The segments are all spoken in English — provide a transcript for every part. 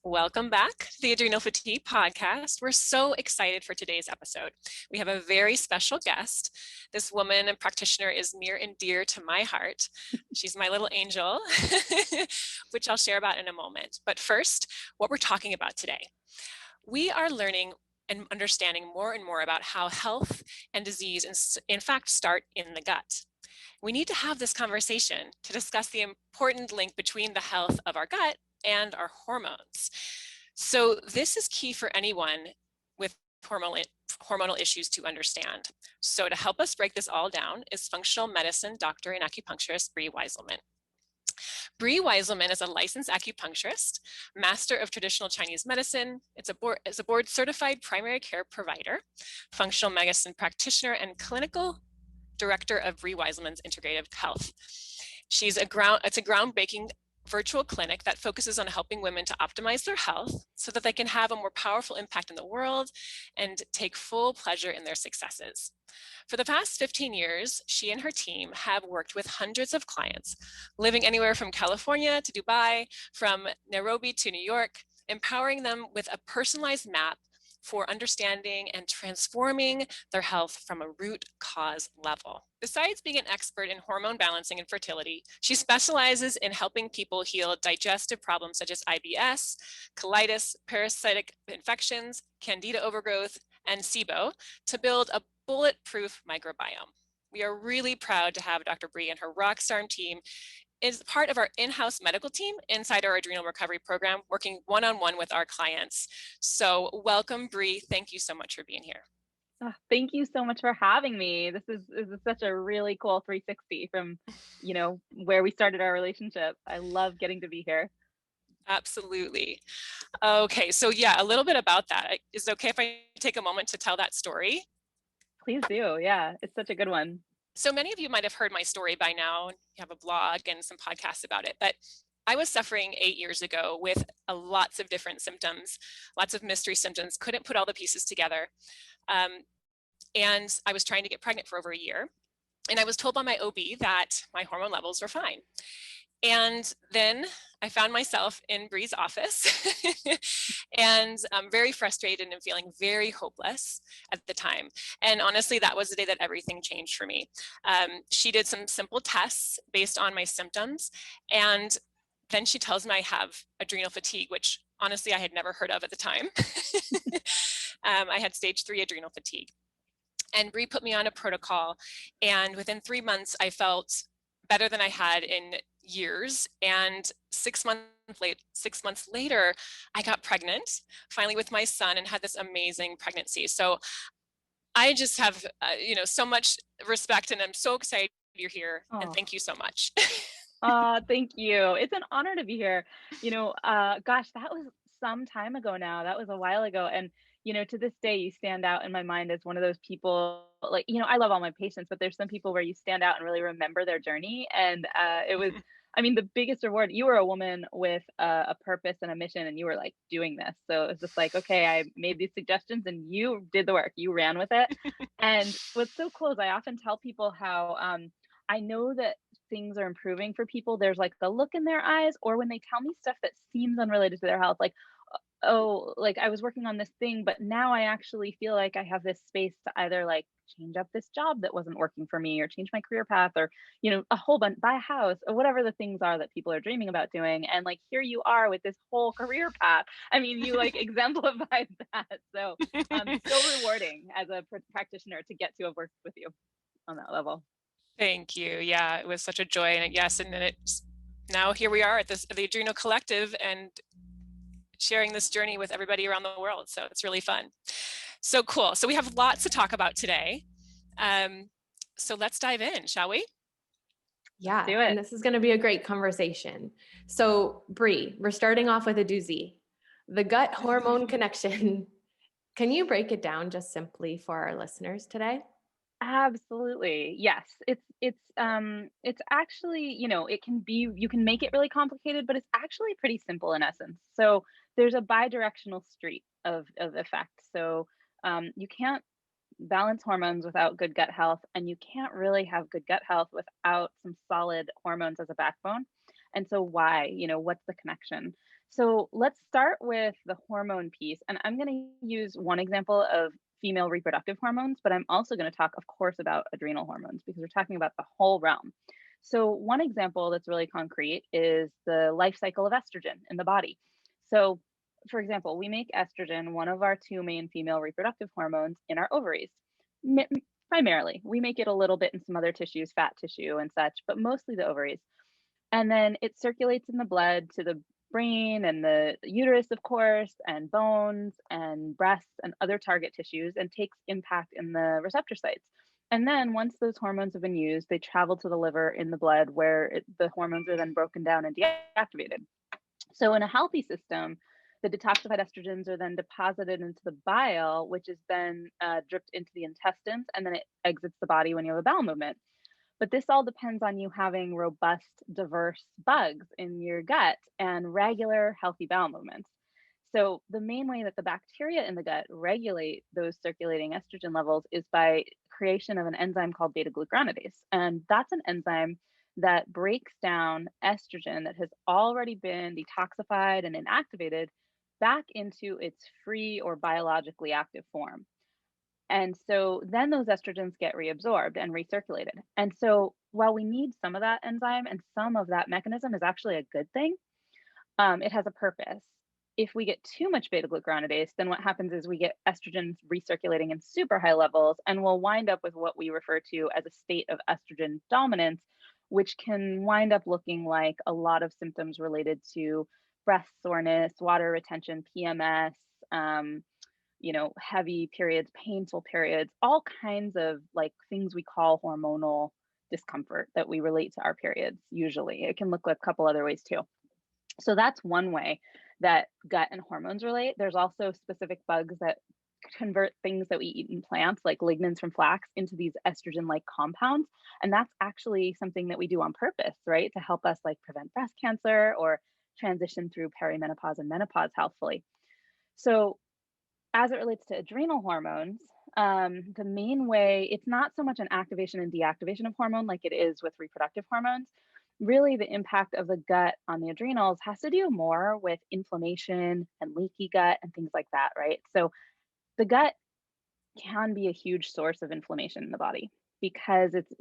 Welcome back to the Adrenal Fatigue Podcast. We're so excited for today's episode. We have a very special guest. This woman and practitioner is near and dear to my heart. She's my little angel, which I'll share about in a moment. But first, what we're talking about today. We are learning and understanding more and more about how health and disease, in fact, start in the gut. We need to have this conversation to discuss the important link between the health of our gut and our hormones. So this is key for anyone with hormonal issues to understand. So to help us break this all down is functional medicine doctor and acupuncturist Brie Wieselman. Brie Wieselman is a licensed acupuncturist, master of traditional Chinese medicine. It's a board certified primary care provider, functional medicine practitioner, and clinical director of Brie Wieselman's Integrative Health. It's a groundbreaking virtual clinic that focuses on helping women to optimize their health so that they can have a more powerful impact in the world and take full pleasure in their successes. For the past 15 years, she and her team have worked with hundreds of clients, living anywhere from California to Dubai, from Nairobi to New York, empowering them with a personalized map for understanding and transforming their health from a root cause level. Besides being an expert in hormone balancing and fertility, she specializes in helping people heal digestive problems such as IBS, colitis, parasitic infections, candida overgrowth, and SIBO to build a bulletproof microbiome. We are really proud to have Dr. Brie and her rockstar team is part of our in-house medical team inside our adrenal recovery program, working one-on-one with our clients. So welcome, Brie. Thank you so much for being here. Oh, thank you so much for having me. This is such a really cool 360 from, where we started our relationship. I love getting to be here. Absolutely. Okay, so yeah, a little bit about that. Is it okay if I take a moment to tell that story? Please do. Yeah, it's such a good one. So many of you might have heard my story by now. You have a blog and some podcasts about it, but I was suffering 8 years ago with lots of different symptoms, lots of mystery symptoms, couldn't put all the pieces together. And I was trying to get pregnant for over a year. And I was told by my OB that my hormone levels were fine. And then I found myself in Brie's office and I'm very frustrated and feeling very hopeless at the time. And honestly, that was the day that everything changed for me. She did some simple tests based on my symptoms. And then she tells me I have adrenal fatigue, which honestly, I had never heard of at the time. I had stage 3 adrenal fatigue. And Brie put me on a protocol. And within 3 months, I felt better than I had in years. And 6 months later, I got pregnant finally with my son and had this amazing pregnancy. So I just have, so much respect and I'm so excited you're here. Oh. And thank you so much. Thank you. It's an honor to be here. Gosh, that was some time ago now. That was a while ago. And, to this day, you stand out in my mind as one of those people, like, I love all my patients, but there's some people where you stand out and really remember their journey. And it was, the biggest reward. You were a woman with a purpose and a mission, and you were like doing this. So it's just like, okay, I made these suggestions and you did the work, you ran with it. And what's so cool is I often tell people how I know that things are improving for people. There's like the look in their eyes, or when they tell me stuff that seems unrelated to their health, like, oh, like I was working on this thing, but now I actually feel like I have this space to either like change up this job that wasn't working for me or change my career path or, a whole bunch, buy a house or whatever the things are that people are dreaming about doing. And like, here you are with this whole career path. You like exemplified that. So so rewarding as a practitioner to get to have worked with you on that level. Thank you. Yeah, it was such a joy. And yes, and then now here we are at the Adrenal Collective and sharing this journey with everybody around the world. So it's really fun. So cool. So we have lots to talk about today. So let's dive in, shall we? Yeah, and this is going to be a great conversation. So Brie, we're starting off with a doozy, the gut hormone connection. Can you break it down just simply for our listeners today? Absolutely. Yes. It's actually, you can make it really complicated, but it's actually pretty simple in essence. So there's a bidirectional street of effect. So you can't balance hormones without good gut health, and you can't really have good gut health without some solid hormones as a backbone. And so why, what's the connection? So let's start with the hormone piece. And I'm going to use one example of female reproductive hormones, but I'm also going to talk, of course, about adrenal hormones because we're talking about the whole realm. So, one example that's really concrete is the life cycle of estrogen in the body. So, for example, we make estrogen one of our two main female reproductive hormones in our ovaries. Primarily, we make it a little bit in some other tissues, fat tissue and such, but mostly the ovaries. And then it circulates in the blood to the brain and the uterus, of course, and bones and breasts and other target tissues and takes impact in the receptor sites. And then once those hormones have been used, they travel to the liver in the blood where the hormones are then broken down and deactivated. So in a healthy system, the detoxified estrogens are then deposited into the bile, which is then dripped into the intestines, and then it exits the body when you have a bowel movement. But this all depends on you having robust, diverse bugs in your gut and regular, healthy bowel movements. So, the main way that the bacteria in the gut regulate those circulating estrogen levels is by creation of an enzyme called beta glucuronidase. And that's an enzyme that breaks down estrogen that has already been detoxified and inactivated back into its free or biologically active form. And so then those estrogens get reabsorbed and recirculated. And so while we need some of that enzyme and some of that mechanism is actually a good thing, it has a purpose. If we get too much beta glucuronidase, then what happens is we get estrogen recirculating in super high levels, and we'll wind up with what we refer to as a state of estrogen dominance, which can wind up looking like a lot of symptoms related to breast soreness, water retention, PMS, heavy periods, painful periods, all kinds of like things we call hormonal discomfort that we relate to our periods usually. It can look like a couple other ways too. So that's one way that gut and hormones relate. There's also specific bugs that convert things that we eat in plants, like lignans from flax, into these estrogen like compounds. And that's actually something that we do on purpose, right? To help us like prevent breast cancer or transition through perimenopause and menopause healthfully. So as it relates to adrenal hormones, the main way, it's not so much an activation and deactivation of hormone like it is with reproductive hormones. Really, the impact of the gut on the adrenals has to do more with inflammation and leaky gut and things like that, right? So the gut can be a huge source of inflammation in the body because it's,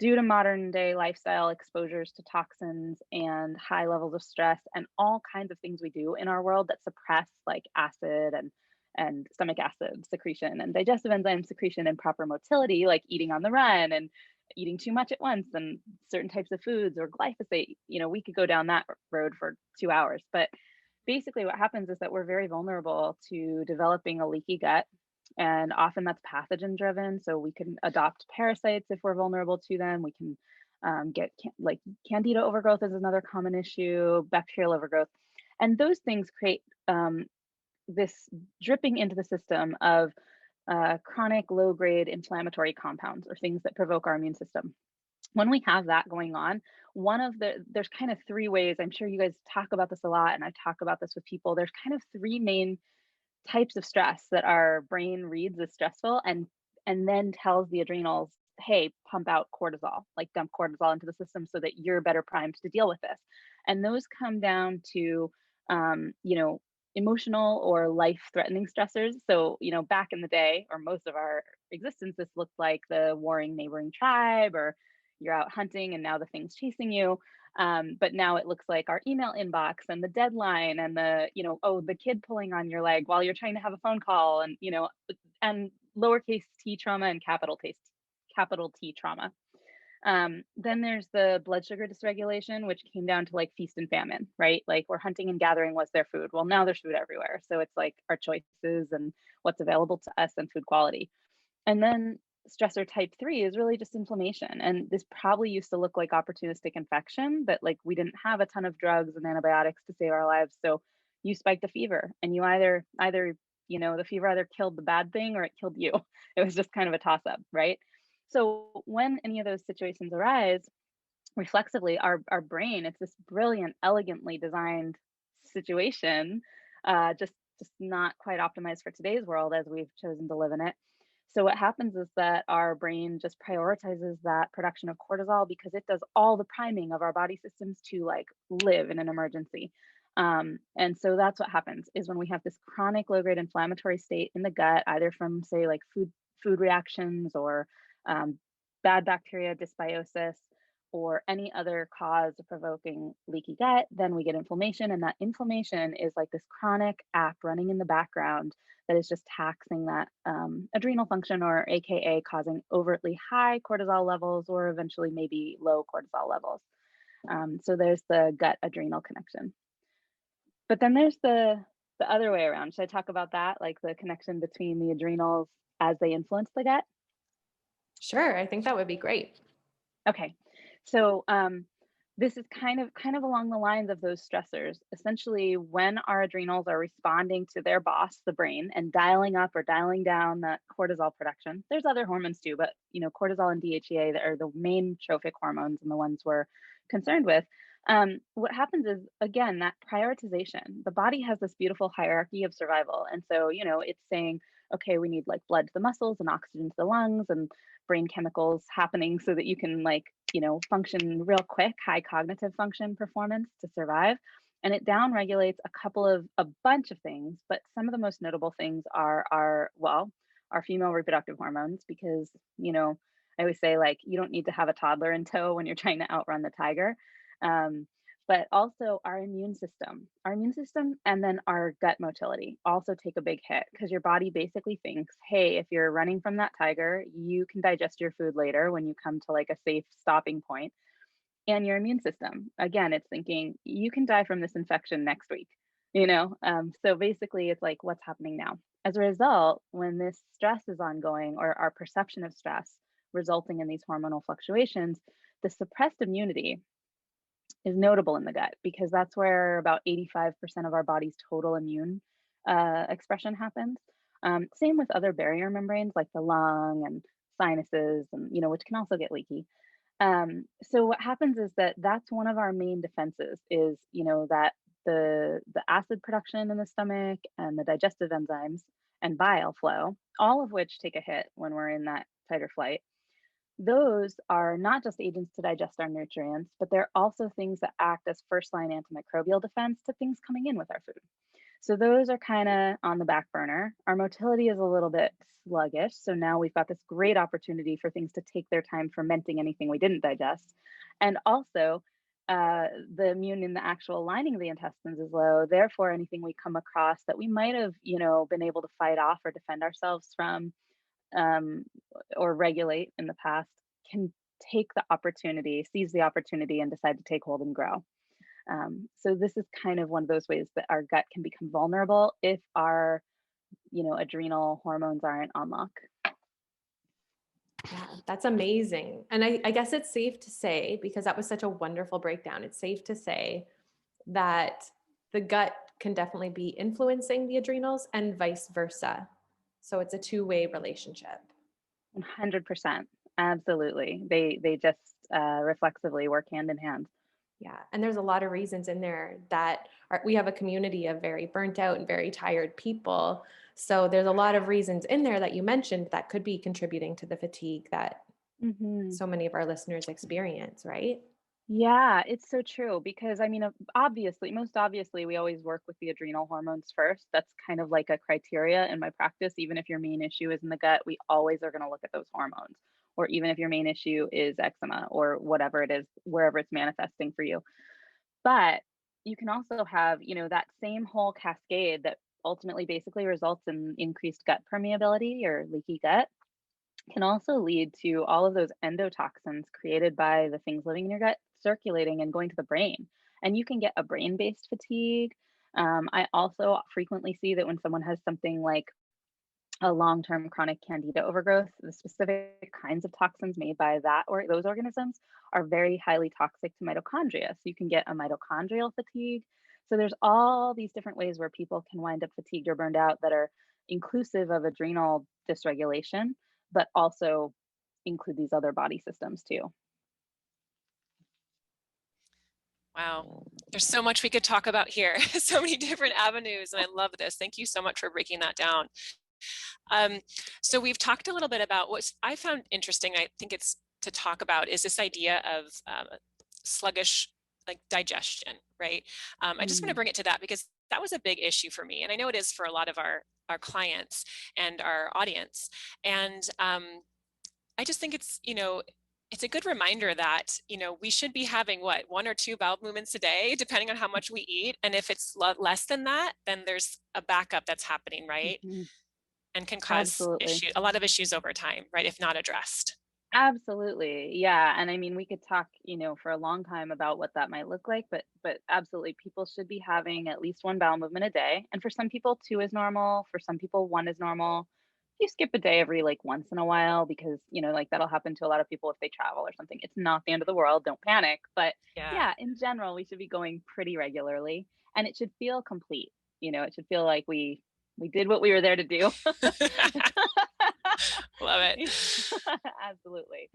due to modern day lifestyle exposures to toxins and high levels of stress and all kinds of things we do in our world that suppress like acid and stomach acid secretion and digestive enzyme secretion and proper motility, like eating on the run and eating too much at once and certain types of foods or glyphosate. We could go down that road for 2 hours. But basically what happens is that we're very vulnerable to developing a leaky gut, and often that's pathogen driven. So we can adopt parasites if we're vulnerable to them. We can get like candida overgrowth is another common issue, bacterial overgrowth. And those things create this dripping into the system of chronic low grade inflammatory compounds or things that provoke our immune system. When we have that going on, there's kind of three ways. I'm sure you guys talk about this a lot, and I talk about this with people. There's kind of three main types of stress that our brain reads as stressful and then tells the adrenals, hey, pump out cortisol, like dump cortisol into the system so that you're better primed to deal with this. And those come down to emotional or life-threatening stressors. So back in the day, or most of our existence, this looked like the warring neighboring tribe, or you're out hunting and now the thing's chasing you. But now it looks like our email inbox and the deadline and the kid pulling on your leg while you're trying to have a phone call, and lowercase t trauma and capital T trauma. Then there's the blood sugar dysregulation, which came down to like feast and famine, right? Like we're hunting and gathering was their food. Well, now there's food everywhere. So it's like our choices and what's available to us and food quality. And then stressor type 3 is really just inflammation. And this probably used to look like opportunistic infection, but like we didn't have a ton of drugs and antibiotics to save our lives. So you spiked a fever and you either, the fever either killed the bad thing or it killed you. It was just kind of a toss up, right? So when any of those situations arise, reflexively, our brain, it's this brilliant, elegantly designed situation, just not quite optimized for today's world as we've chosen to live in it. So what happens is that our brain just prioritizes that production of cortisol because it does all the priming of our body systems to like live in an emergency. And so that's what happens is when we have this chronic low-grade inflammatory state in the gut, either from say like food reactions or bad bacteria dysbiosis or any other cause of provoking leaky gut, then we get inflammation. And that inflammation is like this chronic app running in the background that is just taxing that adrenal function, or AKA causing overtly high cortisol levels or eventually maybe low cortisol levels. So there's the gut adrenal connection. But then there's the other way around. Should I talk about that? Like the connection between the adrenals as they influence the gut? Sure, I think that would be great. Okay. So this is kind of along the lines of those stressors. Essentially, when our adrenals are responding to their boss, the brain, and dialing up or dialing down that cortisol production. There's other hormones too, but cortisol and DHEA that are the main trophic hormones and the ones we're concerned with. What happens is, again, that prioritization. The body has this beautiful hierarchy of survival. And so, it's saying, okay, we need like blood to the muscles and oxygen to the lungs and brain chemicals happening so that you can function real quick, high cognitive function performance to survive. And it down regulates a bunch of things, but some of the most notable things are our female reproductive hormones, because, I always say, like, you don't need to have a toddler in tow when you're trying to outrun the tiger. But also our immune system, and then our gut motility also take a big hit, because your body basically thinks, hey, if you're running from that tiger, you can digest your food later when you come to like a safe stopping point. And your immune system, again, it's thinking you can die from this infection next week, so basically it's like, what's happening now? As a result, when this stress is ongoing, or our perception of stress resulting in these hormonal fluctuations, the suppressed immunity is notable in the gut, because that's where about 85% of our body's total immune expression happens. Same with other barrier membranes like the lung and sinuses, and which can also get leaky. So what happens is that's one of our main defenses is that the acid production in the stomach and the digestive enzymes and bile flow, all of which take a hit when we're in that fight or flight. Those are not just agents to digest our nutrients, but they're also things that act as first-line antimicrobial defense to things coming in with our food. So those are kind of on the back burner. Our motility is a little bit sluggish. So now we've got this great opportunity for things to take their time fermenting anything we didn't digest. And also, the immune in the actual lining of the intestines is low. Therefore, anything we come across that we might have, been able to fight off or defend ourselves from, or regulate in the past, can seize the opportunity and decide to take hold and grow. So this is kind of one of those ways that our gut can become vulnerable if our, adrenal hormones aren't on lock. Yeah, that's amazing. And I guess it's safe to say, because that was such a wonderful breakdown, it's safe to say that the gut can definitely be influencing the adrenals and vice versa. So it's a two-way relationship. 100%. Absolutely. They just reflexively work hand in hand. Yeah. And there's a lot of reasons in there that we have a community of very burnt out and very tired people. So there's a lot of reasons in there that you mentioned that could be contributing to the fatigue that so many of our listeners experience, right? Yeah, it's so true, because most obviously, we always work with the adrenal hormones first. That's kind of like a criteria in my practice. Even if your main issue is in the gut, we always are going to look at those hormones. Or even if your main issue is eczema or whatever it is, wherever it's manifesting for you. But you can also have, that same whole cascade that ultimately basically results in increased gut permeability or leaky gut, can also lead to all of those endotoxins created by the things living in your gut circulating and going to the brain. And you can get a brain-based fatigue. I also frequently see that when someone has something like a long-term chronic candida overgrowth, the specific kinds of toxins made by that or those organisms are very highly toxic to mitochondria. So you can get a mitochondrial fatigue. So there's all these different ways where people can wind up fatigued or burned out that are inclusive of adrenal dysregulation, but also include these other body systems too. Wow. There's so much we could talk about here. So many different avenues, and I love this. Thank you so much for breaking that down. So we've talked a little bit about what I found interesting, I think it's to talk about, is this idea of sluggish like digestion, right? I just want to bring it to that because that was a big issue for me. And I know it is for a lot of our clients and our audience. And I just think it's, it's a good reminder that, we should be having what, 1 or 2 bowel movements a day, depending on how much we eat. And if it's less than that, then there's a backup that's happening, right? And can cause a lot of issues over time, right? If not addressed. Absolutely. Yeah. And I mean, we could talk, for a long time about what that might look like, but absolutely people should be having at least 1 bowel movement a day. And for some people 2 is normal, for some people 1 is normal. You skip a day every like once in a while because, like that'll happen to a lot of people if they travel or something. It's not the end of the world, don't panic. But yeah, in general, we should be going pretty regularly and it should feel complete. It should feel like we did what we were there to do. Love it. Absolutely.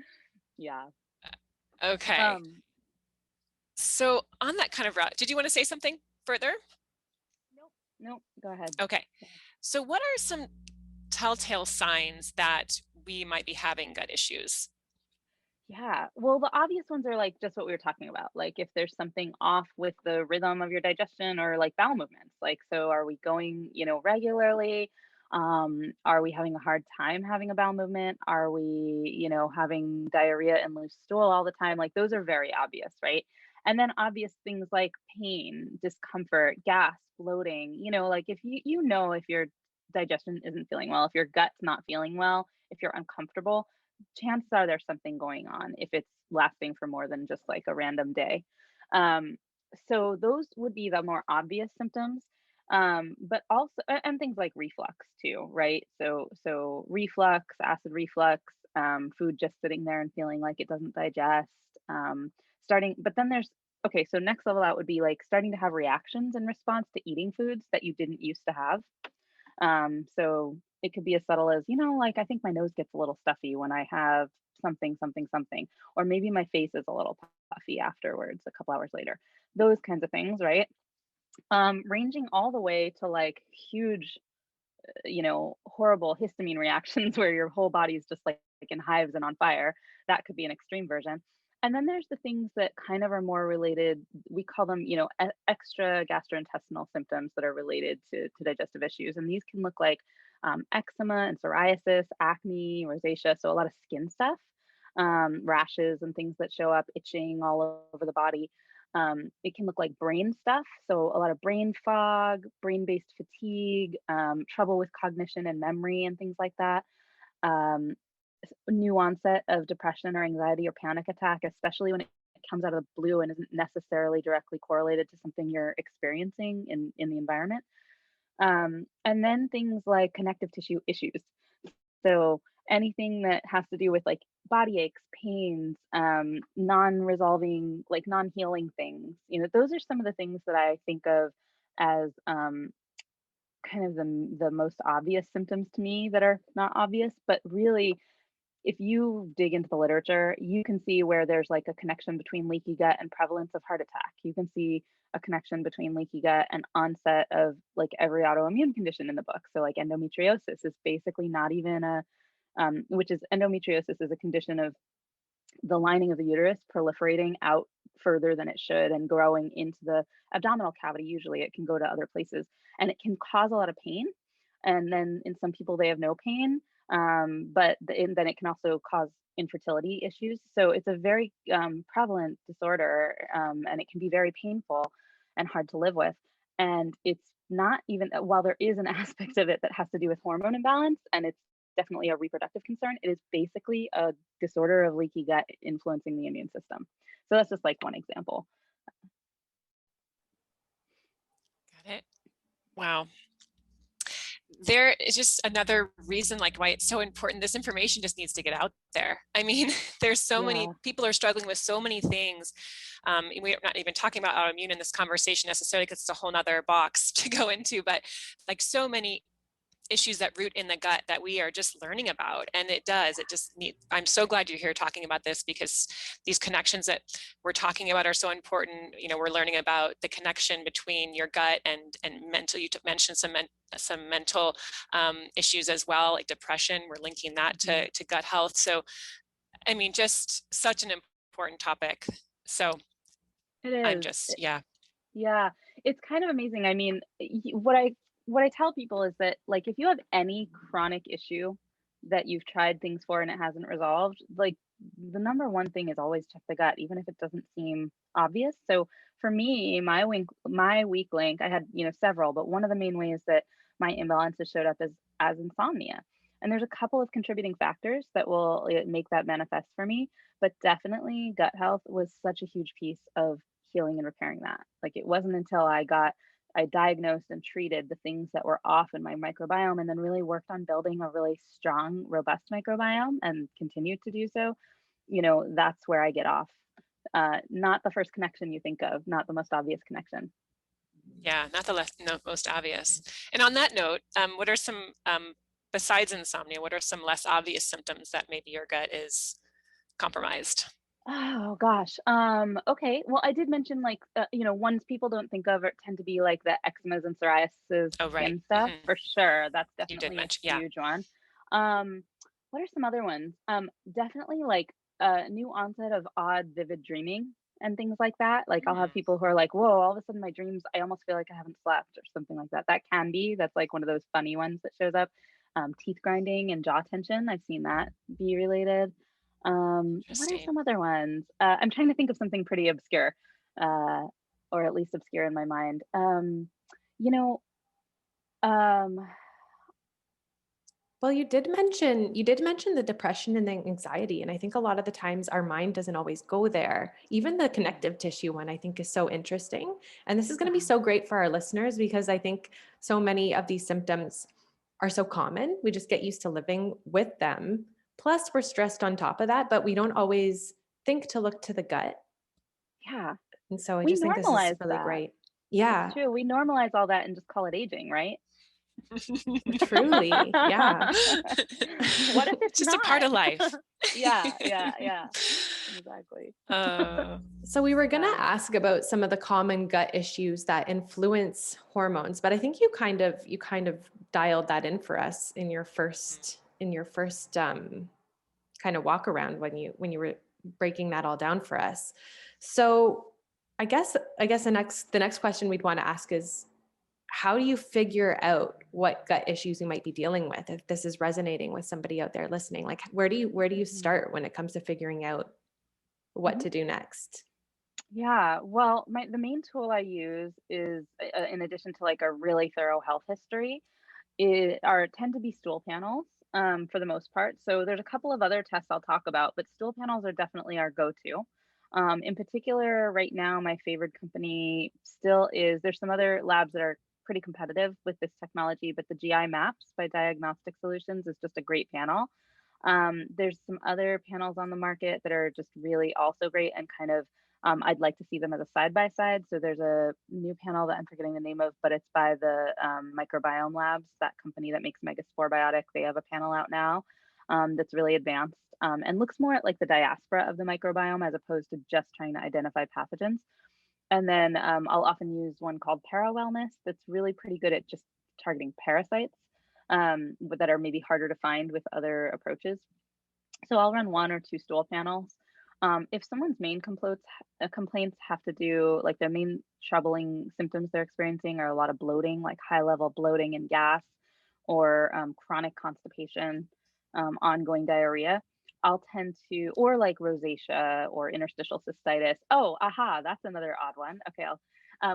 Yeah. Okay. So on that kind of route, did you want to say something further? Nope. Go ahead. Okay. So what are some telltale signs that we might be having gut issues? Yeah. Well, the obvious ones are like just what we were talking about. Like if there's something off with the rhythm of your digestion or like bowel movements. Like, so are we going, regularly? Are we having a hard time having a bowel movement? Are we, having diarrhea and loose stool all the time? Like those are very obvious, right? And then obvious things like pain, discomfort, gas, bloating, like if if your digestion isn't feeling well, if your gut's not feeling well, if you're uncomfortable, chances are there's something going on if it's lasting for more than just like a random day. So those would be the more obvious symptoms. But also, and things like reflux too, right? So reflux, acid reflux, food just sitting there and feeling like it doesn't digest. But then okay, so next level out would be like starting to have reactions in response to eating foods that you didn't used to have. So it could be as subtle as, like I think my nose gets a little stuffy when I have something, or maybe my face is a little puffy afterwards, a couple hours later. Those kinds of things, right? Ranging all the way to like huge, horrible histamine reactions where your whole body is just like in hives and on fire. That could be an extreme version. And then there's the things that kind of are more related. We call them, extra gastrointestinal symptoms that are related to digestive issues. And these can look like eczema and psoriasis, acne, rosacea. So a lot of skin stuff, rashes and things that show up, itching all over the body. It can look like brain stuff. So a lot of brain fog, brain-based fatigue, trouble with cognition and memory and things like that. New onset of depression or anxiety or panic attack, especially when it comes out of the blue and isn't necessarily directly correlated to something you're experiencing in the environment. And then things like connective tissue issues. So anything that has to do with like body aches, pains, non-resolving, like non-healing things, those are some of the things that I think of as kind of the most obvious symptoms to me that are not obvious, but really if you dig into the literature, you can see where there's like a connection between leaky gut and prevalence of heart attack. You can see a connection between leaky gut and onset of like every autoimmune condition in the book. So like endometriosis is basically not even endometriosis is a condition of the lining of the uterus proliferating out further than it should and growing into the abdominal cavity. Usually it can go to other places and it can cause a lot of pain. And then in some people, they have no pain. But then it can also cause infertility issues. So it's a very prevalent disorder, and it can be very painful and hard to live with. And it's not even, while there is an aspect of it that has to do with hormone imbalance, and it's definitely a reproductive concern, it is basically a disorder of leaky gut influencing the immune system. So that's just like one example. Got it. Wow. There is just another reason like why it's so important. This information just needs to get out there. I mean, there's so many people are struggling with so many things. We're not even talking about autoimmune in this conversation necessarily because it's a whole nother box to go into, but like so many issues that root in the gut that we are just learning about. And I'm so glad you're here talking about this because these connections that we're talking about are so important. We're learning about the connection between your gut and mental. You mentioned some mental issues as well, like depression. We're linking that to gut health. So, I mean, just such an important topic. So I'm is. just, yeah. Yeah, it's kind of amazing. I mean, what I tell people is that, like, if you have any chronic issue that you've tried things for and it hasn't resolved, like, the number one thing is always check the gut, even if it doesn't seem obvious. So for me, my weak link, I had, several, but one of the main ways that my imbalances showed up is as insomnia. And there's a couple of contributing factors that will make that manifest for me, but definitely gut health was such a huge piece of healing and repairing that. Like, it wasn't until I diagnosed and treated the things that were off in my microbiome and then really worked on building a really strong, robust microbiome and continued to do so, that's where I get off. Not the first connection you think of, not the most obvious connection. Yeah, not the no, most obvious. And on that note, what are some, besides insomnia, what are some less obvious symptoms that maybe your gut is compromised? Oh gosh. Okay. Well, I did mention, like, ones people don't think of or tend to be like the eczemas and psoriasis, Oh, right. skin stuff, for sure. That's You did definitely a mention, yeah. huge one. What are some other ones? Definitely like new onset of odd vivid dreaming and things like that. Like, I'll have people who are like, "Whoa, all of a sudden my dreams, I almost feel like I haven't slept," or something like that. That's like one of those funny ones that shows up. Teeth grinding and jaw tension. I've seen that be related. What are Interesting. some other ones? I'm trying to think of something pretty obscure, uh, or at least obscure in my mind. You know, um, Well, you did mention the depression and the anxiety, and I think a lot of the times our mind doesn't always go there. Even the yeah, connective tissue one I think is so interesting. And this is going to be uh-huh, so great for our listeners because I think so many of these symptoms are so common. We just get used to living with them. Plus, we're stressed on top of that, but we don't always think to look to the gut. yeah. And so I We just think this is normalize really that. great. It's Yeah, true. We normalize all that and just call it aging, right? truly. Yeah. What if it's Just a part not? of life. Yeah, yeah, yeah. Exactly. uh, So we were going to Yeah. ask about some of the common gut issues that influence hormones, but I think you kind of dialed that in for us in your first kind of walk around when you were breaking that all down for us. So I guess the next question we'd want to ask is, how do you figure out what gut issues you might be dealing with if this is resonating with somebody out there listening? Like, where do you Mhm, start when it comes to figuring out what mhm. to do next? Yeah, well, the main tool I use is, in addition to like a really thorough health history, tend to be stool panels, for the most part. So there's a couple of other tests I'll talk about, but stool panels are definitely our go-to. In particular, right now, my favorite company still is. There's some other labs that are pretty competitive with this technology, but the GI Maps by Diagnostic Solutions is just a great panel. There's some other panels on the market that are just really also great and kind of, I'd like to see them as a side by side. So there's a new panel that I'm forgetting the name of, but it's by the Microbiome Labs, that company that makes Megaspore Biotic. They have a panel out now that's really advanced and looks more at like the diaspora of the microbiome as opposed to just trying to identify pathogens. And then I'll often use one called Para Wellness that's really pretty good at just targeting parasites, but that are maybe harder to find with other approaches. So I'll run one or two stool panels. If someone's main complaints have to do, like, their main troubling symptoms they're experiencing are a lot of bloating, like high level bloating and gas, or chronic constipation, ongoing diarrhea, I'll tend to, or like rosacea or interstitial cystitis. Oh, aha, that's another odd one. Okay,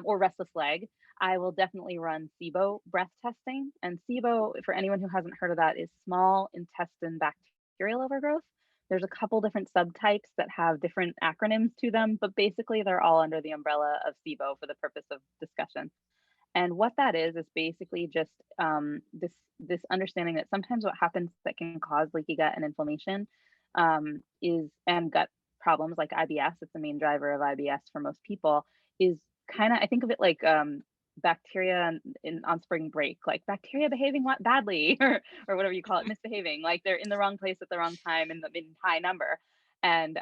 or restless leg. I will definitely run SIBO breath testing. And SIBO, for anyone who hasn't heard of that, is small intestine bacterial overgrowth. There's a couple different subtypes that have different acronyms to them, but basically they're all under the umbrella of SIBO for the purpose of discussion. And what that is basically just this understanding that sometimes what happens that can cause leaky gut and inflammation is and gut problems like IBS. It's the main driver of IBS for most people. Is kind of, I think of it like bacteria on spring break, like bacteria behaving badly, or whatever you call it, misbehaving, like they're in the wrong place at the wrong time in high number. And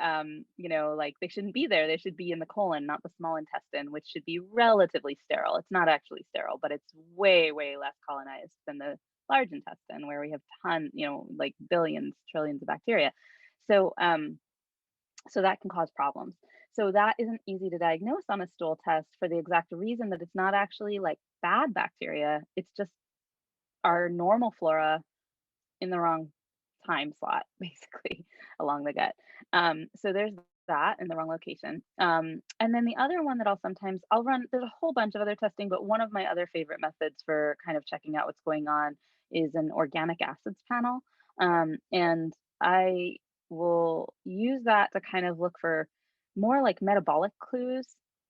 like, they shouldn't be there. They should be in the colon, not the small intestine, which should be relatively sterile. It's not actually sterile, but it's way, way less colonized than the large intestine, where we have like billions, trillions of bacteria. So so that can cause problems. So that isn't easy to diagnose on a stool test for the exact reason that it's not actually like bad bacteria. It's just our normal flora in the wrong time slot, basically, along the gut. So there's that in the wrong location. And then the other one that I'll run, there's a whole bunch of other testing, but one of my other favorite methods for kind of checking out what's going on is an organic acids panel. And I will use that to kind of look for more like metabolic clues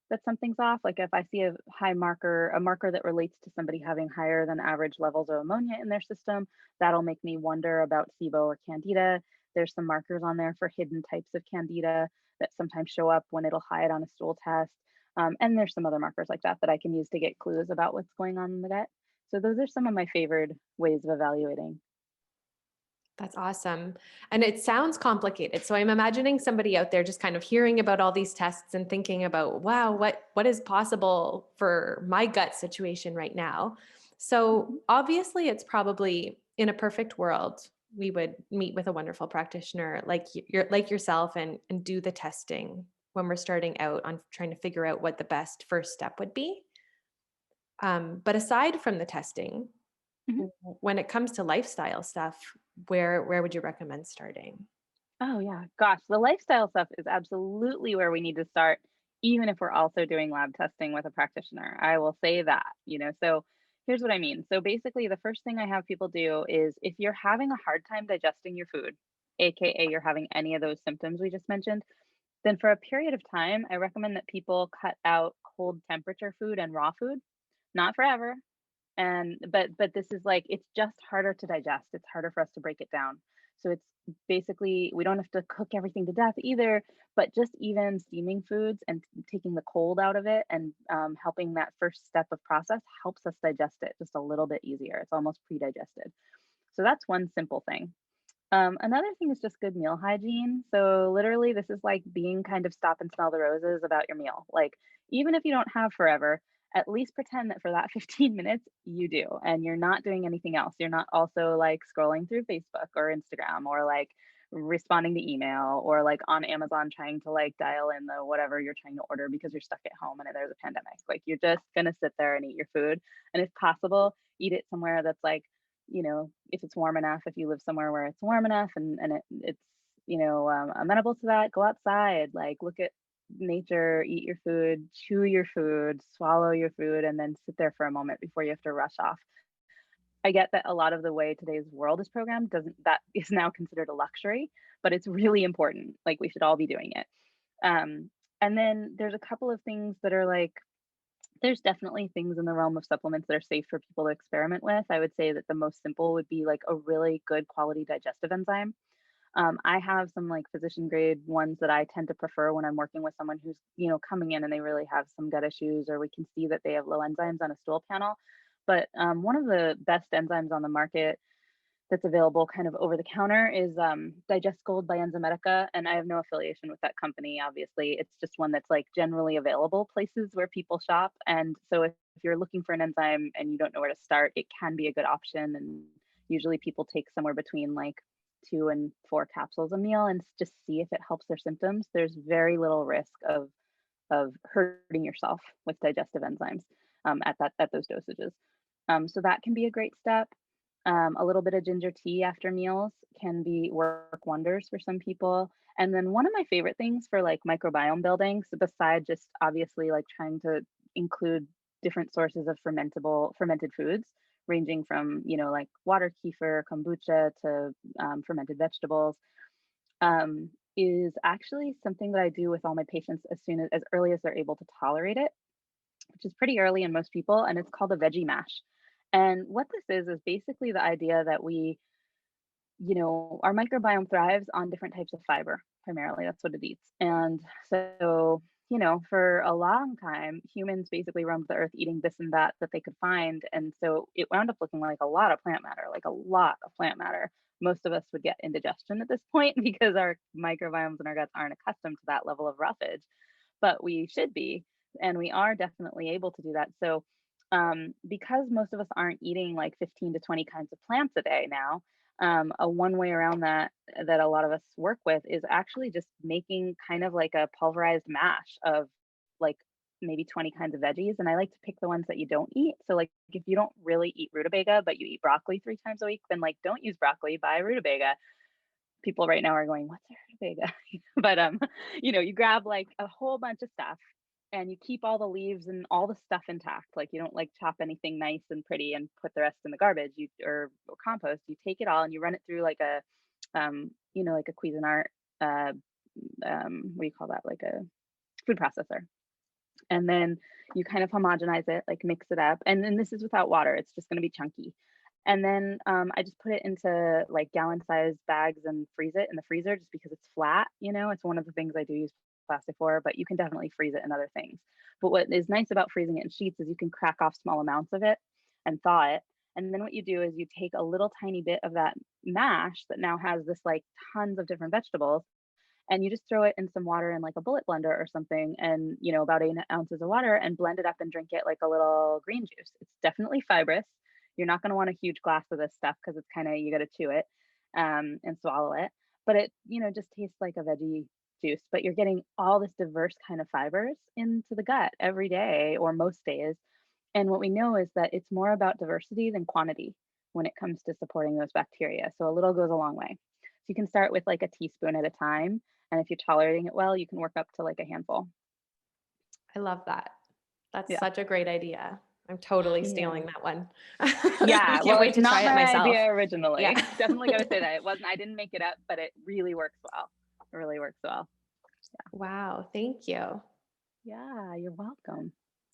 that something's off. Like if I see a a marker that relates to somebody having higher than average levels of ammonia in their system, that'll make me wonder about SIBO or Candida. There's some markers on there for hidden types of Candida that sometimes show up when it'll hide on a stool test. And there's some other markers like that that I can use to get clues about what's going on in the gut. So those are some of my favorite ways of evaluating. That's awesome. And it sounds complicated. So I'm imagining somebody out there just kind of hearing about all these tests and thinking about, wow, what is possible for my gut situation right now? So obviously it's probably in a perfect world, we would meet with a wonderful practitioner like yourself and do the testing when we're starting out on trying to figure out what the best first step would be. But aside from the testing, when it comes to lifestyle stuff, where would you recommend starting? Oh yeah, gosh, the lifestyle stuff is absolutely where we need to start, even if we're also doing lab testing with a practitioner. I will say that, so here's what I mean. So basically, the first thing I have people do is if you're having a hard time digesting your food, AKA you're having any of those symptoms we just mentioned, then for a period of time, I recommend that people cut out cold temperature food and raw food, not forever. And but this is like it's just harder to digest. It's harder for us to break it down. So it's basically we don't have to cook everything to death either, but just even steaming foods and taking the cold out of it and helping that first step of process helps us digest it just a little bit easier. It's almost pre-digested. So that's one simple thing. Another thing is just good meal hygiene. So literally, this is like being kind of stop and smell the roses about your meal. Like even if you don't have forever, at least pretend that for that 15 minutes you do, and you're not doing anything else. You're not also like scrolling through Facebook or Instagram or like responding to email or like on Amazon trying to like dial in the whatever you're trying to order because you're stuck at home and there's a pandemic. Like you're just gonna sit there and eat your food, and if possible, eat it somewhere that's like if it's warm enough, if you live somewhere where it's warm enough and it's, amenable to that, go outside, like look at nature, eat your food, chew your food, swallow your food, and then sit there for a moment before you have to rush off. I get that a lot of the way today's world is programmed that is now considered a luxury, but it's really important. Like we should all be doing it. And then there's a couple of things that are like, there's definitely things in the realm of supplements that are safe for people to experiment with. I would say that the most simple would be like a really good quality digestive enzyme. I have some like physician grade ones that I tend to prefer when I'm working with someone who's, coming in and they really have some gut issues, or we can see that they have low enzymes on a stool panel. But one of the best enzymes on the market that's available kind of over the counter is Digest Gold by Enzymedica. And I have no affiliation with that company, obviously. It's just one that's like generally available places where people shop. And so if you're looking for an enzyme and you don't know where to start, it can be a good option. And usually people take somewhere between like 2 and 4 capsules a meal and just see if it helps their symptoms. There's very little risk of hurting yourself with digestive enzymes at those dosages. So that can be a great step. A little bit of ginger tea after meals can work wonders for some people. And then one of my favorite things for like microbiome building, so besides just obviously like trying to include different sources of fermented foods, ranging from like water, kefir, kombucha to fermented vegetables, is actually something that I do with all my patients as early as they're able to tolerate it, which is pretty early in most people, and it's called a veggie mash. And what this is basically the idea that our microbiome thrives on different types of fiber, primarily. That's what it eats. And so, for a long time, humans basically roamed the earth eating this and that they could find. And so it wound up looking like a lot of plant matter. Most of us would get indigestion at this point because our microbiomes in our guts aren't accustomed to that level of roughage, but we should be. And we are definitely able to do that. So, because most of us aren't eating like 15 to 20 kinds of plants a day now, A one way around that a lot of us work with is actually just making kind of like a pulverized mash of like maybe 20 kinds of veggies. And I like to pick the ones that you don't eat. So like if you don't really eat rutabaga, but you eat broccoli 3 times a week, then like don't use broccoli, buy rutabaga. People right now are going, what's a rutabaga? But you grab like a whole bunch of stuff and you keep all the leaves and all the stuff intact. Like you don't like chop anything nice and pretty and put the rest in the garbage or compost. You take it all and you run it through like a like a Cuisinart what do you call that? Like a food processor. And then you kind of homogenize it, like mix it up. And then this is without water. It's just going to be chunky. And then I just put it into like gallon-sized bags and freeze it in the freezer just because it's flat. It's one of the things I do use plastic for, but you can definitely freeze it in other things. But what is nice about freezing it in sheets is you can crack off small amounts of it and thaw it. And then what you do is you take a little tiny bit of that mash that now has this like tons of different vegetables, and you just throw it in some water in like a bullet blender or something, and about 8 ounces of water, and blend it up and drink it like a little green juice. It's definitely fibrous. You're not going to want a huge glass of this stuff because it's kind of, you got to chew it and swallow it. But it, just tastes like a veggie juice, but you're getting all this diverse kind of fibers into the gut every day or most days. And what we know is that it's more about diversity than quantity when it comes to supporting those bacteria. So a little goes a long way. So you can start with like a teaspoon at a time. And if you're tolerating it well, you can work up to like a handful. I love that. That's such a great idea. I'm totally stealing that one. Yeah, Can't wait to try it myself. Idea originally. Yeah. Definitely got to say that. I didn't make it up, but it really works well. It really works well. Yeah. Wow. Thank you. Yeah, you're welcome.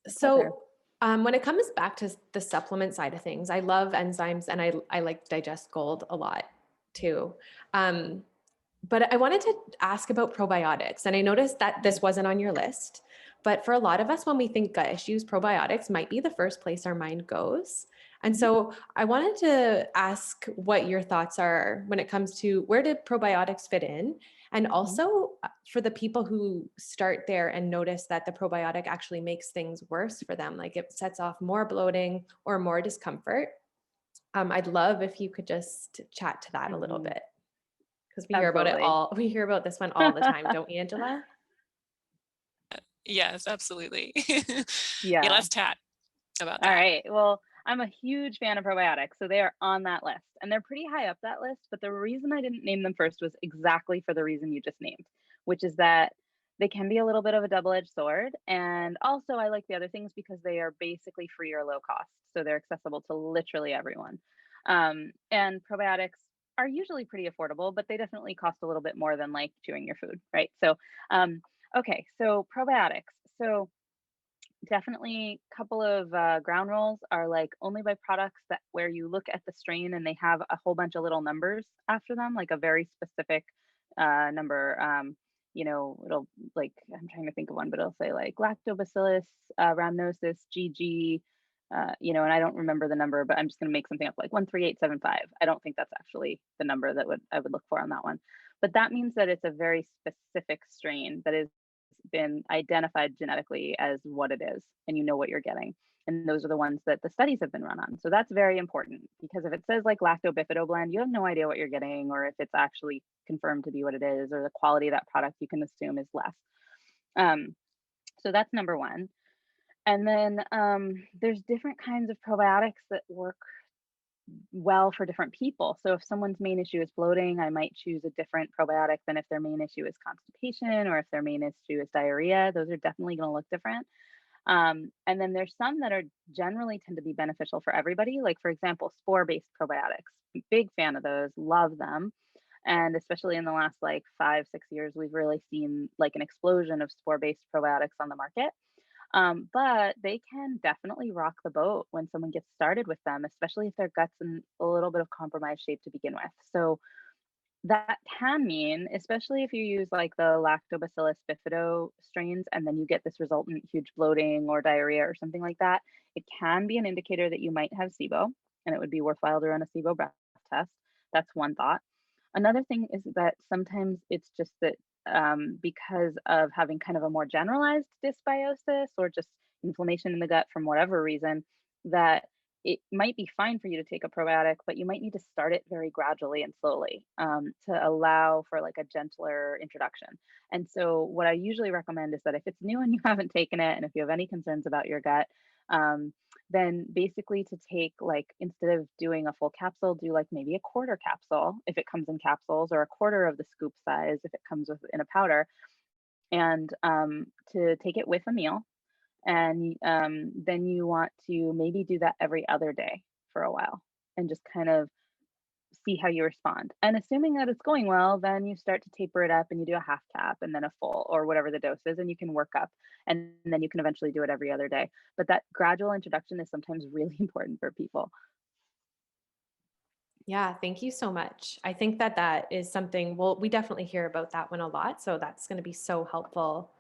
So when it comes back to the supplement side of things, I love enzymes and I like Digest Gold a lot too. But I wanted to ask about probiotics, and I noticed that this wasn't on your list. But for a lot of us, when we think gut issues, probiotics might be the first place our mind goes. And so I wanted to ask what your thoughts are when it comes to where do probiotics fit in? And also for the people who start there and notice that the probiotic actually makes things worse for them, like it sets off more bloating or more discomfort. I'd love if you could just chat to that a little bit. Because we hear about it all. We hear about this one all the time, don't we, Angela? Yes, absolutely. Yeah. Let's chat about that. All right. Well, I'm a huge fan of probiotics, so they are on that list, and they're pretty high up that list. But the reason I didn't name them first was exactly for the reason you just named, which is that they can be a little bit of a double-edged sword. And also I like the other things because they are basically free or low cost. So they're accessible to literally everyone. And probiotics are usually pretty affordable, but they definitely cost a little bit more than like chewing your food, right? So, okay, so probiotics. So definitely a couple of ground rules are like only buy products that where you look at the strain and they have a whole bunch of little numbers after them, like a very specific number. It'll like, I'm trying to think of one, but it'll say like lactobacillus rhamnosus GG, and I don't remember the number, but I'm just going to make something up like 13875. I don't think that's actually the number that I would look for on that one. But that means that it's a very specific strain that has been identified genetically as what it is, and you know what you're getting. And those are the ones that the studies have been run on. So that's very important, because if it says like lacto-bifido blend, you have no idea what you're getting, or if it's actually confirmed to be what it is, or the quality of that product you can assume is less. So that's number one. And then there's different kinds of probiotics that work well for different people. So if someone's main issue is bloating, I might choose a different probiotic than if their main issue is constipation, or if their main issue is diarrhea. Those are definitely going to look different. And then there's some that are generally tend to be beneficial for everybody. Like for example, spore-based probiotics. Big fan of those, love them. And especially in the last like 5-6 years, we've really seen like an explosion of spore-based probiotics on the market. But they can definitely rock the boat when someone gets started with them, especially if their gut's in a little bit of compromised shape to begin with. So that can mean, especially if you use like the lactobacillus bifido strains, and then you get this resultant huge bloating or diarrhea or something like that, it can be an indicator that you might have SIBO, and it would be worthwhile to run a SIBO breath test. That's one thought. Another thing is that sometimes it's just that because of having kind of a more generalized dysbiosis or just inflammation in the gut from whatever reason, that it might be fine for you to take a probiotic, but you might need to start it very gradually and slowly, to allow for like a gentler introduction. And so, what I usually recommend is that if it's new and you haven't taken it, and if you have any concerns about your gut, um, then basically to take like, instead of doing a full capsule, do like maybe a quarter capsule if it comes in capsules, or a quarter of the scoop size if it comes in a powder, and to take it with a meal. And then you want to maybe do that every other day for a while and just kind of see how you respond. And assuming that it's going well, then you start to taper it up and you do a half cap and then a full, or whatever the dose is, and you can work up, and then you can eventually do it every other day. But that gradual introduction is sometimes really important for people. Yeah, thank you so much. I think that that is something, well, we definitely hear about that one a lot. So that's going to be so helpful.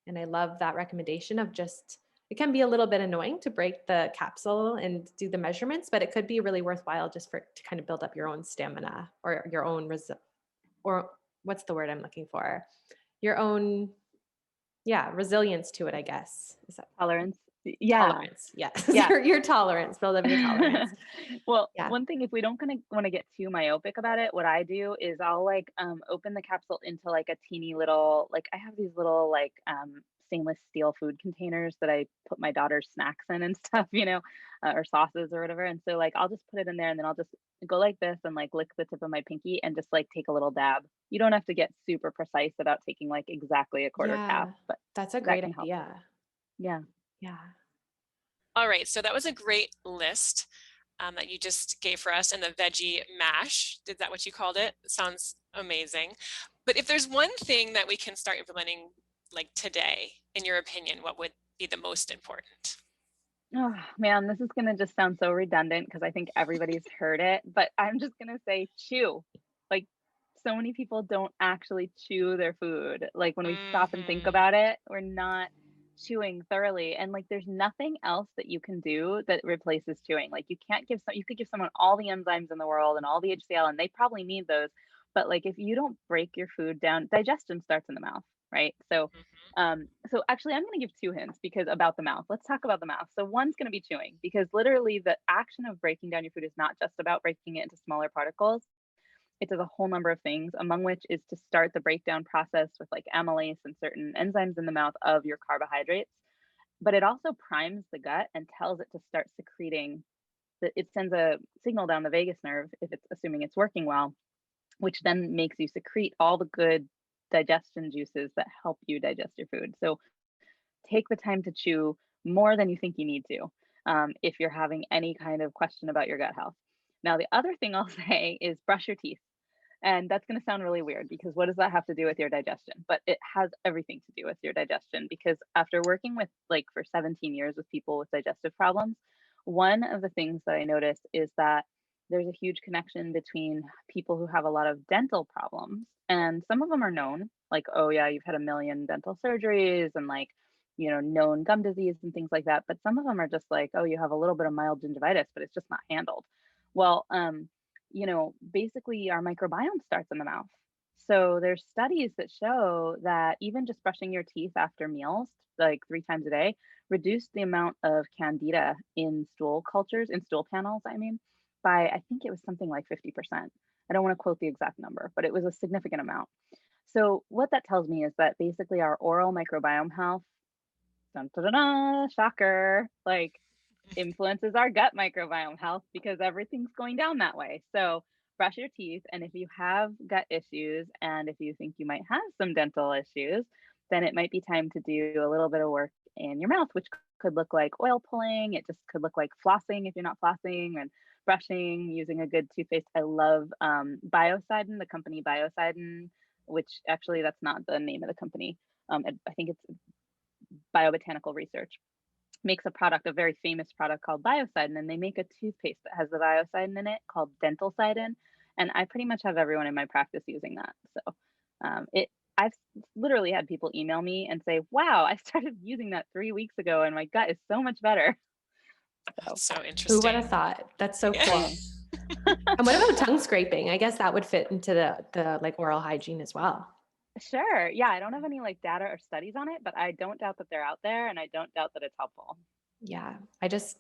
And I love that recommendation of just, it can be a little bit annoying to break the capsule and do the measurements, but it could be really worthwhile just for to kind of build up your own stamina, or your own or what's the word I'm looking for? Your own, yeah, resilience to it, I guess. Is that tolerance? Yeah. Tolerance. Yes. Yeah. your tolerance, build up your tolerance. Well, one thing, if we don't want to get too myopic about it, what I do is I'll like open the capsule into like a teeny little, like I have these little like stainless steel food containers that I put my daughter's snacks in and stuff, or sauces or whatever. And so like I'll just put it in there, and then I'll just go like this and like lick the tip of my pinky and just like take a little dab. You don't have to get super precise about taking like exactly a quarter cap, but that's a great idea. Yeah. Yeah. All right. So that was a great list that you just gave for us, and the veggie mash. Is that what you called it? Sounds amazing. But if there's one thing that we can start implementing like today, in your opinion, what would be the most important? Oh man, this is going to just sound so redundant because I think everybody's heard it, but I'm just going to say chew. Like, so many people don't actually chew their food. Like when we stop and think about it, we're not chewing thoroughly. And like there's nothing else that you can do that replaces chewing. Like you could give someone all the enzymes in the world and all the HCl, and they probably need those. But like if you don't break your food down, digestion starts in the mouth, right? So so actually I'm going to give two hints because about the mouth. Let's talk about the mouth. So one's going to be chewing, because literally the action of breaking down your food is not just about breaking it into smaller particles. It does a whole number of things, among which is to start the breakdown process with like amylase and certain enzymes in the mouth of your carbohydrates. But it also primes the gut and tells it to start secreting. It sends a signal down the vagus nerve, if it's assuming it's working well, which then makes you secrete all the good digestion juices that help you digest your food. So take the time to chew more than you think you need to, if you're having any kind of question about your gut health. Now, the other thing I'll say is brush your teeth. And that's going to sound really weird, because what does that have to do with your digestion? But it has everything to do with your digestion, because after working with like for 17 years with people with digestive problems, one of the things that I noticed is that there's a huge connection between people who have a lot of dental problems, and some of them are known, like, oh yeah, you've had a million dental surgeries and like, known gum disease and things like that. But some of them are just like, oh, you have a little bit of mild gingivitis, but it's just not handled well. Basically our microbiome starts in the mouth. So there's studies that show that even just brushing your teeth after meals, like 3 times a day, reduced the amount of candida in stool cultures, in stool panels, I mean, by, I think it was something like 50%. I don't want to quote the exact number, but it was a significant amount. So what that tells me is that basically our oral microbiome health, dun, dun, dun, dun, shocker, like influences our gut microbiome health, because everything's going down that way. So brush your teeth. And if you have gut issues, and if you think you might have some dental issues, then it might be time to do a little bit of work in your mouth, which could look like oil pulling. It just could look like flossing if you're not flossing, and brushing using a good toothpaste. I love Biocidin, the company Biocidin, which actually that's not the name of the company. I think it's Biobotanical Research makes a product, a very famous product called Biocidin, and they make a toothpaste that has the Biocidin in it called Dentalcidin. And I pretty much have everyone in my practice using that. So I've literally had people email me and say, wow, I started using that 3 weeks ago and my gut is so much better. That's so interesting. Who would have thought? That's so cool. And what about tongue scraping? I guess that would fit into the like oral hygiene as well. Sure. Yeah. I don't have any like data or studies on it, but I don't doubt that they're out there, and I don't doubt that it's helpful. Yeah. I just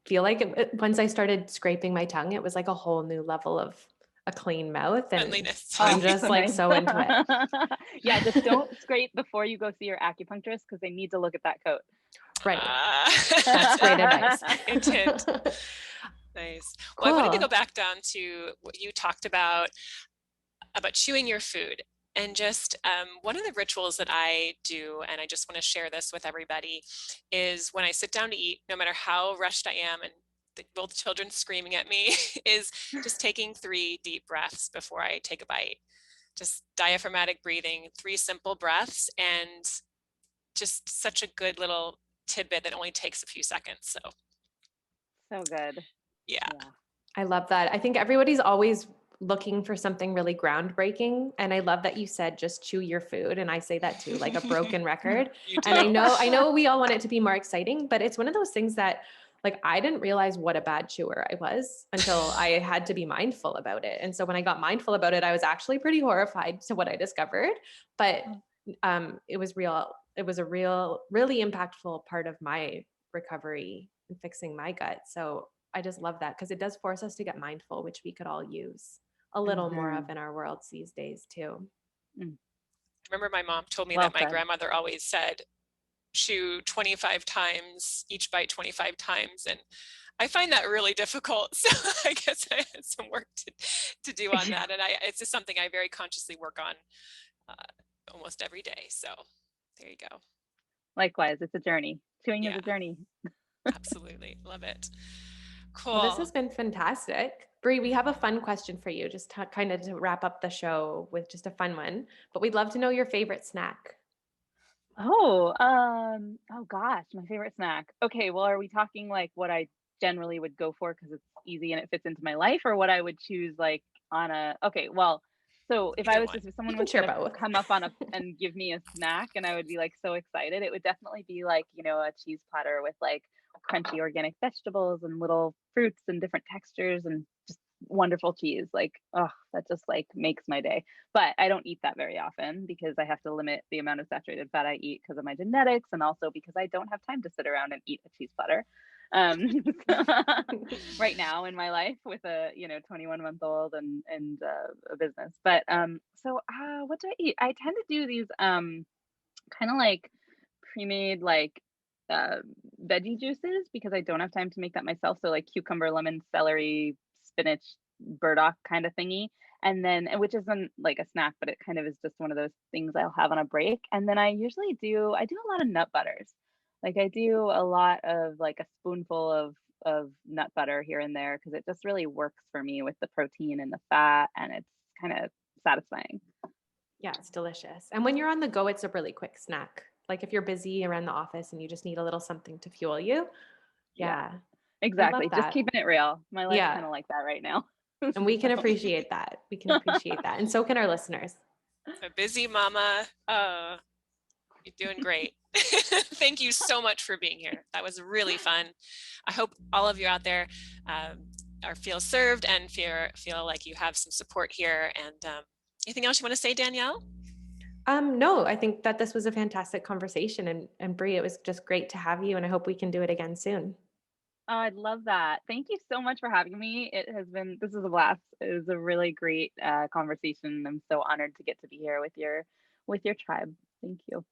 feel like once I started scraping my tongue, it was like a whole new level of a clean mouth, and Cleanliness. I'm just so like nice. so into it. Yeah, just don't scrape before you go see your acupuncturist because they need to look at that coat. Right. That's great advice. Hint, hint. Nice. Well, Cool. I wanted to go back down to what you talked about chewing your food. And just one of the rituals that I do, and I just want to share this with everybody, is when I sit down to eat, no matter how rushed I am and both children screaming at me, is just taking 3 deep breaths before I take a bite. Just diaphragmatic breathing, 3 simple breaths, and just such a good little tidbit that only takes a few seconds. So good. Yeah. I love that. I think everybody's always looking for something really groundbreaking. And I love that you said just chew your food. And I say that too, like a broken record. You do. And I know we all want it to be more exciting, but it's one of those things that like I didn't realize what a bad chewer I was until I had to be mindful about it. And so when I got mindful about it, I was actually pretty horrified to what I discovered. But it was real. It was a really impactful part of my recovery and fixing my gut. So I just love that because it does force us to get mindful, which we could all use a little more of in our worlds these days too. I remember my mom told me Well that my grandmother always said, chew 25 times, each bite 25 times. And I find that really difficult. So I guess I had some work to do on that. And it's just something I very consciously work on almost every day. So there you go. Likewise, it's a journey. Chewing is a journey. Absolutely. Love it. Cool. Well, this has been fantastic. Brie, we have a fun question for you, just to wrap up the show with just a fun one. But we'd love to know your favorite snack. Oh gosh, my favorite snack. Okay, well, are we talking like what I generally would go for because it's easy and it fits into my life, or what I would choose like on a? Okay, well, so if someone was to come up on and give me a snack and I would be like so excited, it would definitely be like, a cheese platter with like crunchy organic vegetables and little fruits and different textures and just wonderful cheese. Like, oh, that just like makes my day. But I don't eat that very often because I have to limit the amount of saturated fat I eat because of my genetics, and also because I don't have time to sit around and eat a cheese platter right now in my life with a 21-month-old and a business. But what do I eat? I tend to do these kind of like pre-made like veggie juices because I don't have time to make that myself. So like cucumber, lemon, celery, spinach, burdock kind of thingy. And then, which isn't like a snack, but it kind of is just one of those things I'll have on a break. And then I do a lot of nut butters. Like I do a lot of like a spoonful of nut butter here and there because it just really works for me with the protein and the fat, and it's kind of satisfying. Yeah, it's delicious. And when you're on the go, it's a really quick snack. Like if you're busy around the office and you just need a little something to fuel you. Yeah. Exactly. Just keeping it real. My life's kind of like that right now. And we can appreciate that. We can appreciate that. And so can our listeners. A busy mama. You're doing great. Thank you so much for being here. That was really fun. I hope all of you out there feel served and feel like you have some support here. And anything else you want to say, Danielle? No, I think that this was a fantastic conversation. And Brie, it was just great to have you. And I hope we can do it again soon. Oh, I'd love that. Thank you so much for having me. This is a blast. It was a really great conversation. I'm so honored to get to be here with your tribe. Thank you.